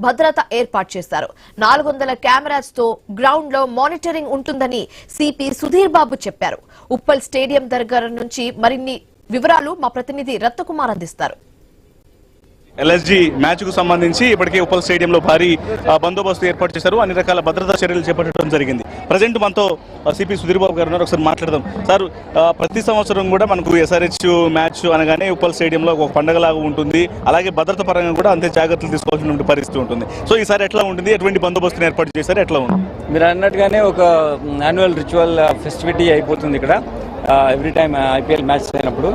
భద్రత ఏర్పాటు చేశారు. 400 కెమెరాస్ తో గ్రౌండ్ లో మానిటరింగ్ ఉంటుందని సిపి సుధీర్ బాబు చెప్పారు. ఉప్పల్ స్టేడియం దగ్గర నుంచి మరిన్ని వివరాలు మా ప్రతినిధి రత్నకుమార్ అందిస్తారు. LSG మ్యాచ్ కు సంబంధించి ఇప్పటికే ఉప్పల్ స్టేడియంలో భారీ బందోబస్తు ఏర్పాటు చేశారు. అన్ని రకాల భద్రతా చర్యలు చేపట్టడం జరిగింది. ప్రజెంట్ మనతో సిపి సుధీర్ బాబు గారు ఉన్నారు. ఒకసారి మాట్లాడదాం సార్. ప్రతి సంవత్సరం కూడా మనకు SRH మ్యాచ్ అనగానే ఉప్పల్ స్టేడియంలో ఒక పండుగలాగా ఉంటుంది. అలాగే భద్రత పరంగా కూడా అంతే జాగ్రత్తలు తీసుకోవాల్సిన పరిస్థితి ఉంటుంది. సో ఈసారి ఎట్లా ఉంటుంది, ఎటువంటి బందోబస్తుని ఏర్పాటు చేశారు, ఎట్లా ఉంది? మీరు అన్నట్టుగానే ఒక యాన్యువల్ రిచువల్ ఫెస్టివిటీ అయిపోతుంది ఇక్కడ ఎవ్రీ టైమ్ IPL మ్యాచ్ అయినప్పుడు.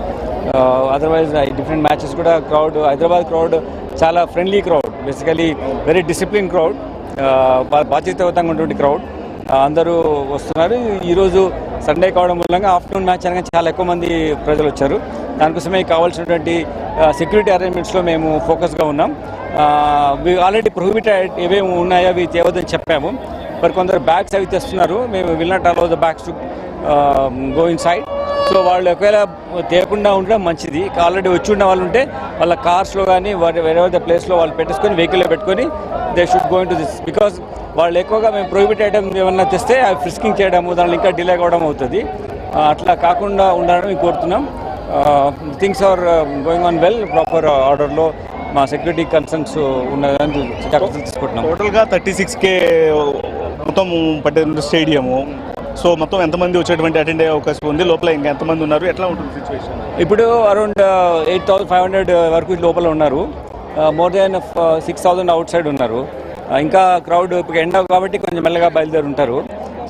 అదర్వైజ్ డిఫరెంట్ మ్యాచెస్ కూడా క్రౌడ్, హైదరాబాద్ క్రౌడ్ చాలా friendly crowd, basically very discipline crowd, బాధ్యతాయుతంగా ఉన్నటువంటి క్రౌడ్ అందరూ వస్తున్నారు. ఈరోజు సండే కావడం మూలంగా ఆఫ్టర్నూన్ మ్యాచ్ అనగా చాలా ఎక్కువ మంది ప్రజలు వచ్చారు. దానికోసమే కావాల్సినటువంటి సెక్యూరిటీ అరేంజ్మెంట్స్లో మేము ఫోకస్గా ఉన్నాం. ఆల్రెడీ ప్రొహిబిటెడ్ ఏవేమి ఉన్నాయో అవి తేవద్దని చెప్పాము. మరి కొందరు బ్యాగ్స్ అవి తెస్తున్నారు. మేము will not allow the bags to go in side. So వాళ్ళు ఒకవేళ తేకుండా ఉండడం మంచిది. ఆల్రెడీ వచ్చి ఉన్న వాళ్ళు ఉంటే వాళ్ళ కార్స్లో కానీ వేరే ద ప్లేస్లో వాళ్ళు పెట్టేసుకొని వెహికల్లో పెట్టుకొని they should go in to this. Because వాళ్ళు ఎక్కువగా మేము ప్రొహిబిట్ ఐటమ్ ఏమన్నా తెస్తే అవి ఫ్రిస్కింగ్ చేయడము, దానిలో ఇంకా డిలే కావడం అవుతుంది. అట్లా కాకుండా ఉండడం కోరుతున్నాం. Things are going on well, proper ఆర్డర్లో మా సెక్యూరిటీ కన్సర్న్స్ ఉన్నదని జాగ్రత్తలు తీసుకుంటున్నాం. టోటల్గా 36K మొత్తం పట్టే స్టేడియము. సో మొత్తం ఎంతమంది వచ్చేటువంటి అటెండ్ అయ్యే అవకాశం ఉంది? లోపల ఇంకా ఎంతమంది ఉన్నారు, ఎట్లా ఉంటుంది సిచ్యువేషన్? ఇప్పుడు అరౌండ్ 8,500 వరకు లోపల ఉన్నారు. మోర్ దెన్ 6,000 అవుట్ సైడ్ ఉన్నారు. ఇంకా క్రౌడ్ ఇప్పుడు ఎండ కాబట్టి కొంచెం మెల్లగా బయలుదేరి ఉంటారు.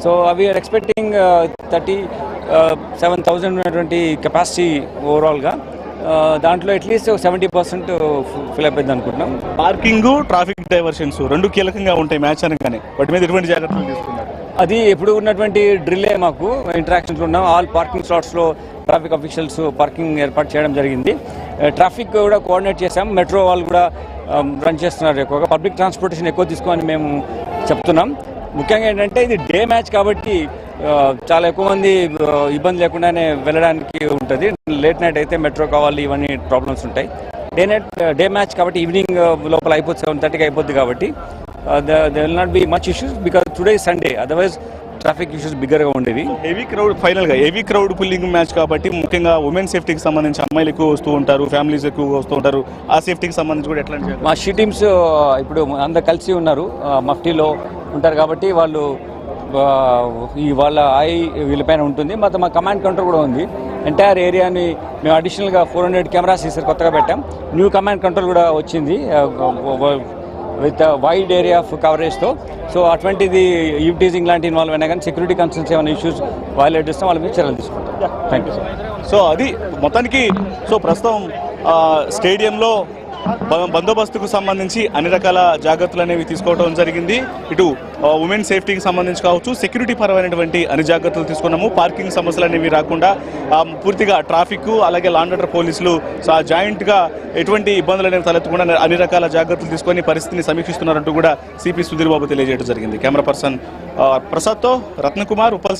సో అవి ఆర్ ఎక్స్పెక్టింగ్ 37,000 ఉన్నటువంటి కెపాసిటీ ఓవరాల్గా. దాంట్లో అట్లీస్ట్ 70% ఫిల్ అయిపోయింది అనుకుంటున్నాం. పార్కింగ్, ట్రాఫిక్ డైవర్షన్స్ రెండు కీలకంగా ఉంటాయి మ్యాచ్ అనగానే. వాటి మీద ఎటువంటి జాగ్రత్తలు తీసుకున్నారు? అది ఎప్పుడు ఉన్నటువంటి డ్రిల్లే. మాకు ఇంటరాక్షన్స్ ఉన్నాం. ఆల్ పార్కింగ్ స్లాట్స్లో ట్రాఫిక్ అఫీషియల్స్ పార్కింగ్ ఏర్పాటు చేయడం జరిగింది. ట్రాఫిక్ కూడా కోఆర్డినేట్ చేశాం. మెట్రో వాళ్ళు కూడా రన్ చేస్తున్నారు. ఎక్కువగా పబ్లిక్ ట్రాన్స్పోర్టేషన్ ఎక్కువ తీసుకోమని మేము చెప్తున్నాం. ముఖ్యంగా ఏంటంటే ఇది డే మ్యాచ్ కాబట్టి చాలా ఎక్కువ మంది ఇబ్బంది లేకుండానే వెళ్ళడానికి ఉంటుంది. లేట్ నైట్ అయితే మెట్రో కావాలి, ఇవన్నీ ప్రాబ్లమ్స్ ఉంటాయి. డే మ్యాచ్ కాబట్టి ఈవినింగ్ లోపల అయిపోతుంది, 7:30కి అయిపోద్ది కాబట్టి there will not be much issues because today is Sunday. Otherwise traffic issues బిగ్గర్గా ఉండేవి. హెవీ క్రౌడ్ పుల్లింగ్ మ్యాచ్ కాబట్టి ముఖ్యంగా ఉమెన్ సేఫ్టీకి సంబంధించి అమ్మాయిలు ఎక్కువ వస్తూ ఉంటారు, ఫ్యామిలీస్ ఎక్కువ వస్తూ ఉంటారు. ఆ సేఫ్టీకి సంబంధించి కూడా ఎట్లా? మా షీ టీమ్స్ ఇప్పుడు అందరు కలిసి ఉన్నారు, మఫ్టీలో ఉంటారు కాబట్టి వాళ్ళు వాళ్ళ వీళ్ళపైన ఉంటుంది. మొత్తం మా కమాండ్ కంట్రోల్ కూడా ఉంది. ఎంటైర్ ఏరియాని మేము అడిషనల్గా 400 కెమెరాస్ ఈసారి కొత్తగా పెట్టాం. న్యూ కమాండ్ కంట్రోల్ కూడా వచ్చింది విత్ వైడ్ ఏరియా ఆఫ్ కవరేజ్తో. సో అటువంటిది ఈవ్టీజింగ్ లాంటి ఇన్వాల్వ్ అయినా కానీ సెక్యూరిటీ కన్సర్న్స్ ఏమైనా ఇష్యూస్ వైలేట్ చేస్తాం, వాళ్ళ మీద చర్యలు తీసుకుంటాం. Thank you. సో అది మొత్తానికి ప్రస్తుతం స్టేడియంలో బందోబస్తుకు సంబంధించి అన్ని రకాల జాగ్రత్తలు అనేవి తీసుకోవడం జరిగింది. ఇటు ఉమెన్ సేఫ్టీకి సంబంధించి కావచ్చు, సెక్యూరిటీ పరమైనటువంటి అన్ని జాగ్రత్తలు తీసుకున్నాము. పార్కింగ్ సమస్యలు అనేవి రాకుండా పూర్తిగా ట్రాఫిక్ అలాగే లా అండ్ ఆర్డర్ పోలీసులు జాయింట్గా ఎటువంటి ఇబ్బందులు అనేవి తలెత్తకుండా అన్ని రకాల జాగ్రత్తలు తీసుకొని పరిస్థితిని సమీక్షిస్తున్నారంటూ కూడా సిపి సుధీర్ బాబు తెలియజేయడం జరిగింది. కెమెరా పర్సన్ ప్రసాద్తో రత్నకుమార్, ఉప్పల్.